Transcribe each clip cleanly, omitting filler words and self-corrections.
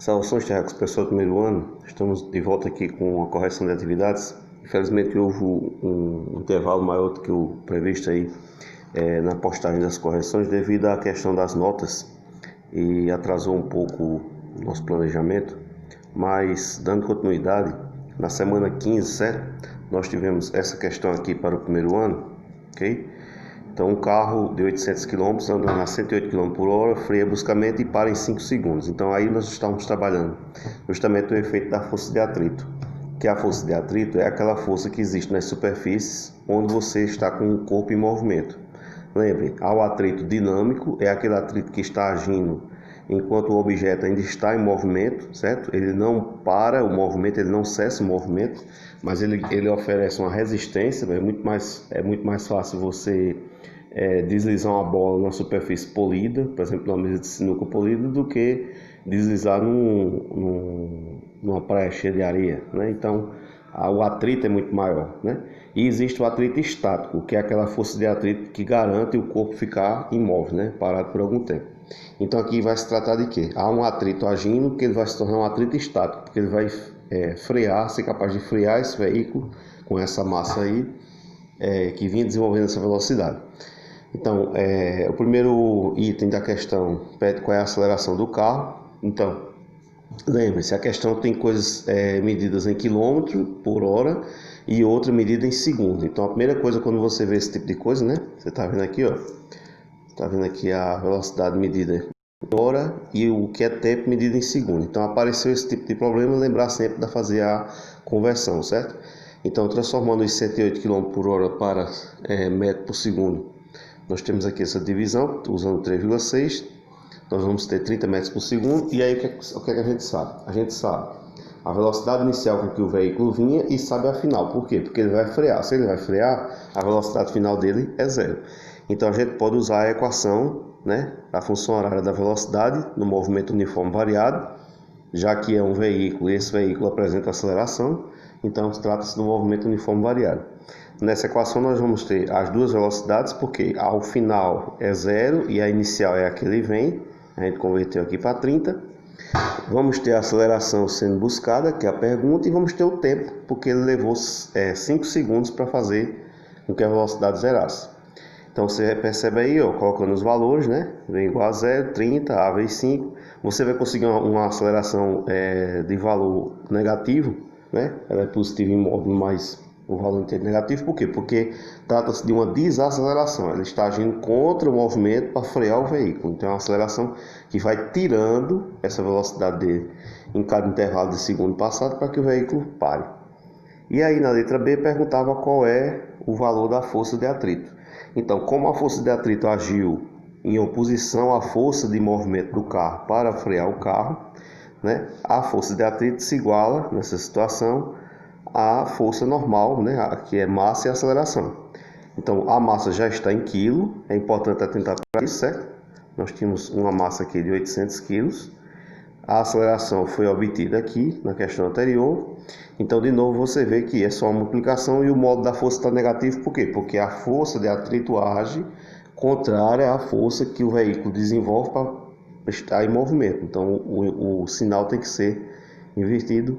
Saudações, terráqueos, pessoal do primeiro ano. Estamos de volta aqui com a correção de atividades. Infelizmente houve um intervalo maior do que o previsto aí na postagem das correções devido à questão das notas e atrasou um pouco o nosso planejamento. Mas, dando continuidade, na semana 15, certo? Nós tivemos essa questão aqui para o primeiro ano, ok? Então, um carro de 800 km andando a 108 km por hora, freia bruscamente e para em 5 segundos. Então, aí nós estamos trabalhando justamente o efeito da força de atrito. Que a força de atrito é aquela força que existe nas superfícies onde você está com o corpo em movimento. Lembre, ao atrito dinâmico é aquele atrito que está agindo enquanto o objeto ainda está em movimento, certo? Ele não para o movimento, ele não cessa o movimento, mas ele oferece uma resistência. É muito mais fácil você deslizar uma bola numa superfície polida, por exemplo, numa mesa de sinuca polida, do que deslizar numa praia cheia de areia, né? Então, o atrito é muito maior, né? E existe o atrito estático, que é aquela força de atrito que garante o corpo ficar imóvel, né? Parado por algum tempo. Então aqui vai se tratar de quê? Há um atrito agindo que ele vai se tornar um atrito estático, porque ele vai frear, ser capaz de frear esse veículo com essa massa aí que vinha desenvolvendo essa velocidade. Então, o primeiro item da questão pede qual é a aceleração do carro. Então, lembre-se, a questão tem coisas medidas em quilômetro por hora e outra medida em segundo. Então, a primeira coisa quando você vê esse tipo de coisa, né? Você está vendo aqui, ó. Está vendo aqui a velocidade medida em hora e o que é tempo medido em segundo. Então, apareceu esse tipo de problema, lembrar sempre de fazer a conversão, certo? Então, transformando os 108 km por hora para metro por segundo, nós temos aqui essa divisão, usando 3,6, nós vamos ter 30 metros por segundo. E aí, o que é que a gente sabe? A gente sabe a velocidade inicial com que o veículo vinha e sabe a final. Por quê? Porque ele vai frear. Se ele vai frear, a velocidade final dele é zero. Então, a gente pode usar a equação, né, a função horária da velocidade no movimento uniforme variado, já que é um veículo e esse veículo apresenta aceleração, então trata-se do movimento uniforme variado. Nessa equação nós vamos ter as duas velocidades, porque ao final é zero e a inicial é a que ele vem, a gente converteu aqui para 30. Vamos ter a aceleração sendo buscada, que é a pergunta, e vamos ter o tempo, porque ele levou 5 segundos para fazer com que a velocidade zerasse. Então você percebe aí, ó, colocando os valores, né? Vem igual a 0, 30, A vezes 5. Você vai conseguir uma aceleração de valor negativo, né? Ela é positiva em módulo, mas o valor inteiro negativo. Por quê? Porque trata-se de uma desaceleração. Ela está agindo contra o movimento para frear o veículo. Então é uma aceleração que vai tirando essa velocidade dele em cada intervalo de segundo passado para que o veículo pare. E aí na letra B perguntava qual é o valor da força de atrito. Então, como a força de atrito agiu em oposição à força de movimento do carro para frear o carro, né, a força de atrito se iguala, nessa situação, à força normal, né, que é massa e aceleração. Então, a massa já está em quilo, é importante atentar para isso, certo? Nós tínhamos uma massa aqui de 800 quilos. A aceleração foi obtida aqui na questão anterior. Então, de novo, você vê que é só uma multiplicação e o modo da força está negativo. Por quê? Porque a força de atrito age contrária à força que o veículo desenvolve para estar em movimento. Então, o sinal tem que ser invertido.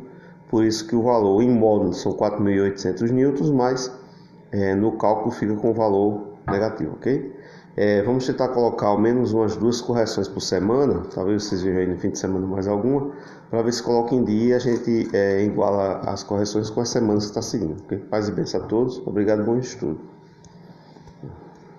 Por isso que o valor em módulo são 4.800 newtons, mas no cálculo fica com o valor negativo, ok? Vamos tentar colocar ao menos umas 2 correções por semana, talvez vocês vejam aí no fim de semana mais alguma, para ver se coloca em dia e a gente iguala as correções com as semanas que está seguindo. Okay? Paz e bênção a todos, obrigado e bom estudo.